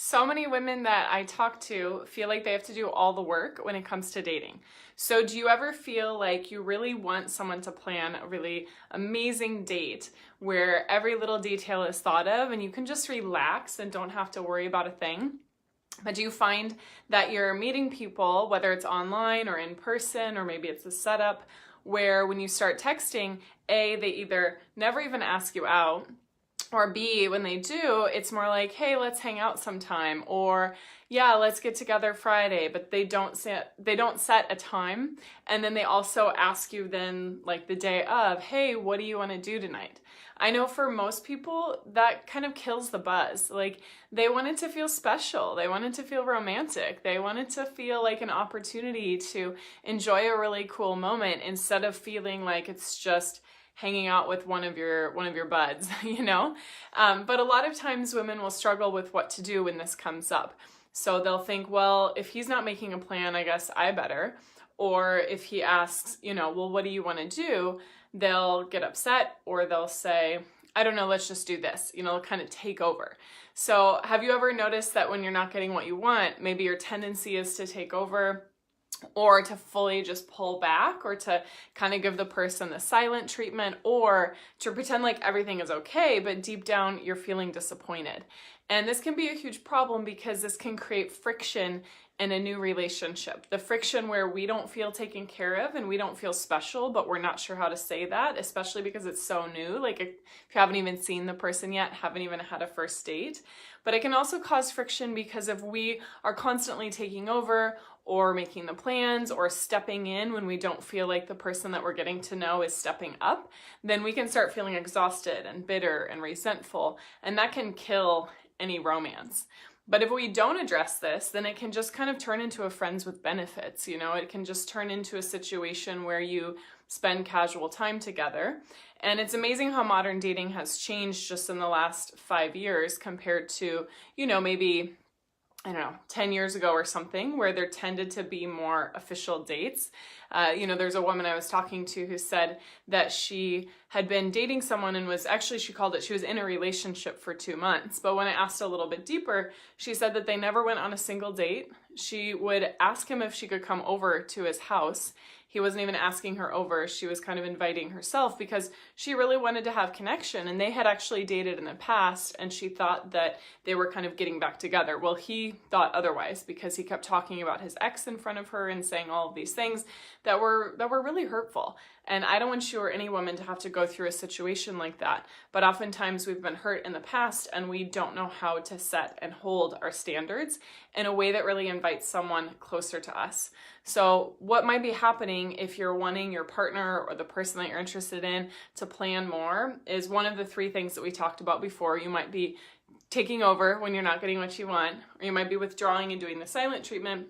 So many women that I talk to feel like they have to do all the work when it comes to dating. So do you ever feel like you really want someone to plan a really amazing date where every little detail is thought of and you can just relax and don't have to worry about a thing? But do you find that you're meeting people, whether it's online or in person, or maybe it's a setup, where when you start texting, A, they either never even ask you out, or B, when they do, it's more like, hey, let's hang out sometime, or yeah, let's get together Friday, but they don't set a time. And then they also ask you then like the day of, hey, what do you want to do tonight? I know for most people that kind of kills the buzz. Like, they want it to feel special. They want it to feel romantic. They want it to feel like an opportunity to enjoy a really cool moment instead of feeling like it's just hanging out with one of your buds, you know? But a lot of times women will struggle with what to do when this comes up. So they'll think, well, if he's not making a plan, I guess I better. Or if he asks, well, what do you want to do? They'll get upset, or they'll say, I don't know, let's just do this. They'll kind of take over. So have you ever noticed that when you're not getting what you want, maybe your tendency is to take over, or to fully just pull back, or to kind of give the person the silent treatment, or to pretend like everything is okay, but deep down you're feeling disappointed. And this can be a huge problem because this can create friction in a new relationship. The friction where we don't feel taken care of and we don't feel special, but we're not sure how to say that, especially because it's so new. Like, if you haven't even seen the person yet, haven't even had a first date. But it can also cause friction because if we are constantly taking over or making the plans or stepping in when we don't feel like the person that we're getting to know is stepping up, then we can start feeling exhausted and bitter and resentful, and that can kill any romance. But if we don't address this, then it can just kind of turn into a friends with benefits. It can just turn into a situation where you spend casual time together. And it's amazing how modern dating has changed just in the last 5 years compared to, maybe, I don't know, 10 years ago or something, where there tended to be more official dates. There's a woman I was talking to who said that she had been dating someone and she called it, she was in a relationship for 2 months. But when I asked a little bit deeper, she said that they never went on a single date. She would ask him if she could come over to his house. He wasn't even asking her over. She was kind of inviting herself because she really wanted to have connection, and they had actually dated in the past, and she thought that they were kind of getting back together. Well, he thought otherwise because he kept talking about his ex in front of her and saying all of these things that were really hurtful. And I don't want you or any woman to have to go through a situation like that. But oftentimes we've been hurt in the past and we don't know how to set and hold our standards in a way that really invites someone closer to us. So what might be happening if you're wanting your partner or the person that you're interested in to plan more is one of the 3 things that we talked about before. You might be taking over when you're not getting what you want, or you might be withdrawing and doing the silent treatment.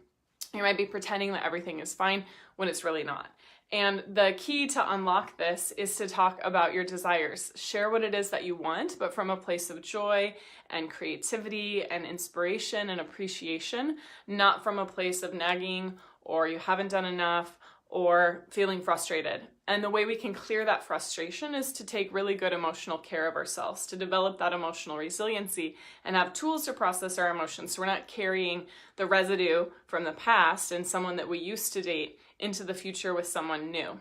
You might be pretending that everything is fine when it's really not. And the key to unlock this is to talk about your desires. Share what it is that you want, but from a place of joy and creativity and inspiration and appreciation, not from a place of nagging or you haven't done enough or feeling frustrated. And the way we can clear that frustration is to take really good emotional care of ourselves, to develop that emotional resiliency and have tools to process our emotions so we're not carrying the residue from the past and someone that we used to date into the future with someone new.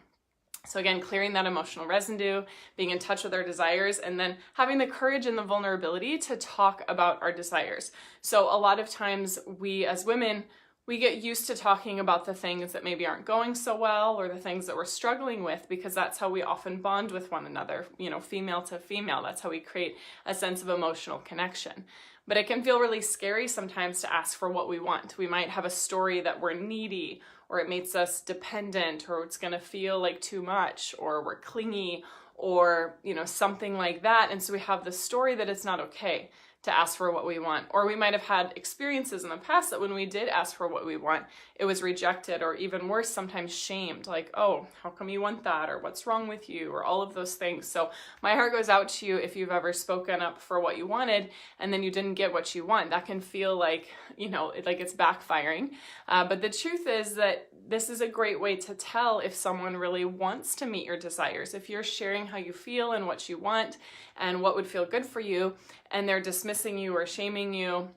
So again, clearing that emotional residue, being in touch with our desires, and then having the courage and the vulnerability to talk about our desires. So a lot of times we as women, we get used to talking about the things that maybe aren't going so well or the things that we're struggling with because that's how we often bond with one another, female to female. That's how we create a sense of emotional connection. But it can feel really scary sometimes to ask for what we want. We might have a story that we're needy, or it makes us dependent, or it's going to feel like too much, or we're clingy, or something like that. And so we have the story that it's not okay to ask for what we want. Or we might have had experiences in the past that when we did ask for what we want, it was rejected, or even worse, sometimes shamed, like, oh, how come you want that? Or what's wrong with you? Or all of those things. So my heart goes out to you if you've ever spoken up for what you wanted and then you didn't get what you want. That can feel like, like it's backfiring. But the truth is that this is a great way to tell if someone really wants to meet your desires. If you're sharing how you feel and what you want and what would feel good for you, and they're dismissing you or shaming you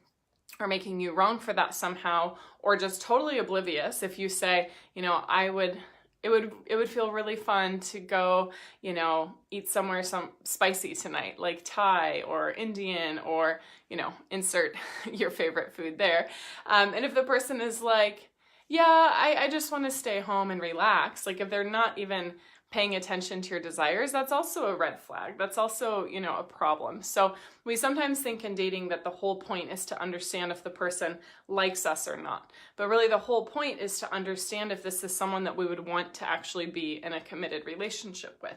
or making you wrong for that somehow, or just totally oblivious if you say, you know, it would feel really fun to go, you know, eat somewhere spicy tonight, like Thai or Indian, or, you know, insert your favorite food there. And if the person is like, yeah, I just want to stay home and relax, like if they're not even paying attention to your desires, that's also a red flag. That's also, you know, a problem. So we sometimes think in dating that the whole point is to understand if the person likes us or not. But really the whole point is to understand if this is someone that we would want to actually be in a committed relationship with.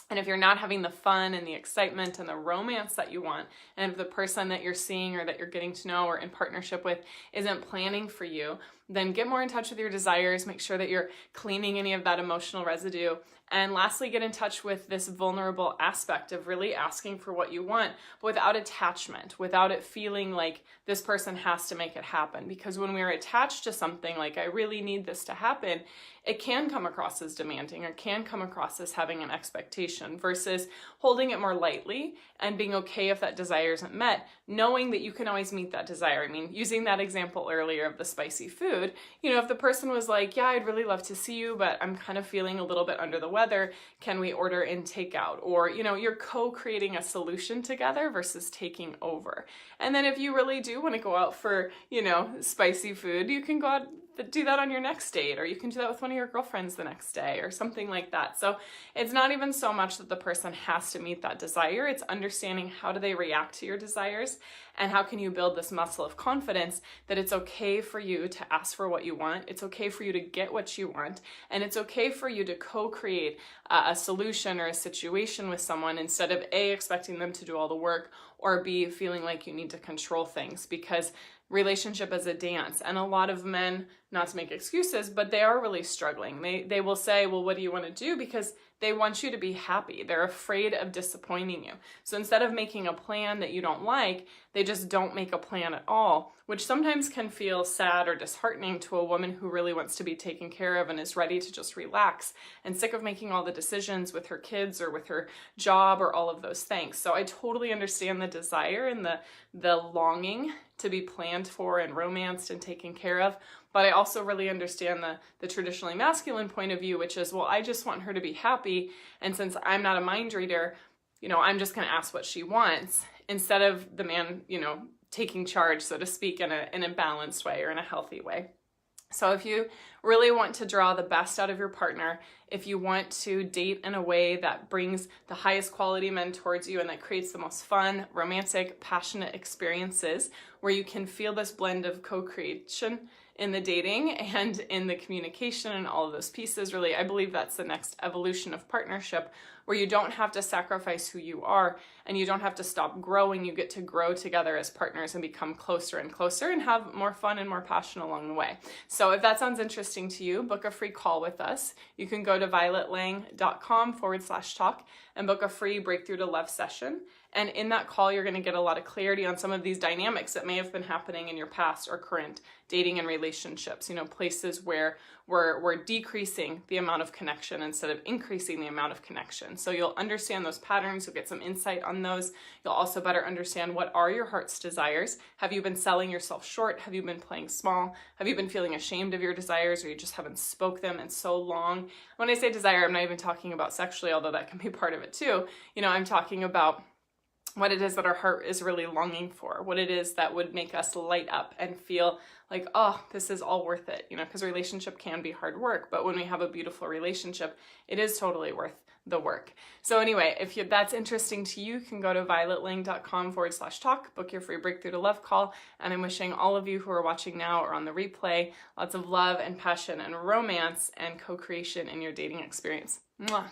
And if you're not having the fun and the excitement and the romance that you want, and if the person that you're seeing or that you're getting to know or in partnership with isn't planning for you, then get more in touch with your desires, make sure that you're cleaning any of that emotional residue. And lastly, get in touch with this vulnerable aspect of really asking for what you want, but without attachment, without it feeling like this person has to make it happen. Because when we're attached to something like, I really need this to happen, it can come across as demanding, or can come across as having an expectation, versus holding it more lightly and being okay if that desire isn't met, knowing that you can always meet that desire. I mean, using that example earlier of the spicy food, you know, if the person was like, yeah, I'd really love to see you, but I'm kind of feeling a little bit under the weather, can we order in takeout? Or, you know, you're co-creating a solution together versus taking over. And then if you really do want to go out for, you know, spicy food, you can go out, do that on your next date, or you can do that with one of your girlfriends the next day, or something like that. So it's not even so much that the person has to meet that desire, it's understanding how do they react to your desires, and how can you build this muscle of confidence that it's okay for you to ask for what you want, it's okay for you to get what you want, and it's okay for you to co-create a solution or a situation with someone, instead of A, expecting them to do all the work, or B, feeling like you need to control things. Because relationship is a dance, and a lot of men, not to make excuses, but they are really struggling. They will say, well, what do you want to do? Because they want you to be happy. They're afraid of disappointing you. So instead of making a plan that you don't like, they just don't make a plan at all, which sometimes can feel sad or disheartening to a woman who really wants to be taken care of and is ready to just relax and sick of making all the decisions with her kids or with her job or all of those things. So I totally understand the desire and the longing to be planned for and romanced and taken care of. But I also really understand the traditionally masculine point of view, which is, well, I just want her to be happy. And since I'm not a mind reader, you know, I'm just going to ask what she wants, instead of the man, you know, taking charge, so to speak, in a balanced way or in a healthy way. So if you really want to draw the best out of your partner, if you want to date in a way that brings the highest quality men towards you and that creates the most fun, romantic, passionate experiences where you can feel this blend of co-creation in the dating and in the communication and all of those pieces, really, I believe that's the next evolution of partnership, where you don't have to sacrifice who you are and you don't have to stop growing. You get to grow together as partners and become closer and closer and have more fun and more passion along the way. So if that sounds interesting to you, book a free call with us. You can go to violetlang.com/talk and book a free Breakthrough to Love session. And in that call, you're going to get a lot of clarity on some of these dynamics that may have been happening in your past or current dating and relationships, you know, places where we're decreasing the amount of connection instead of increasing the amount of connection. So you'll understand those patterns, you'll get some insight on those. You'll also better understand what are your heart's desires. Have you been selling yourself short? Have you been playing small? Have you been feeling ashamed of your desires, or you just haven't spoke them in so long? When I say desire, I'm not even talking about sexually, although that can be part of it too. You know, I'm talking about what it is that our heart is really longing for, what it is that would make us light up and feel like, oh, this is all worth it, you know, because a relationship can be hard work, but when we have a beautiful relationship, it is totally worth the work. So anyway, if that's interesting to you, you can go to violetlang.com/talk, book your free Breakthrough to Love call, and I'm wishing all of you who are watching now or on the replay lots of love and passion and romance and co-creation in your dating experience. Mwah.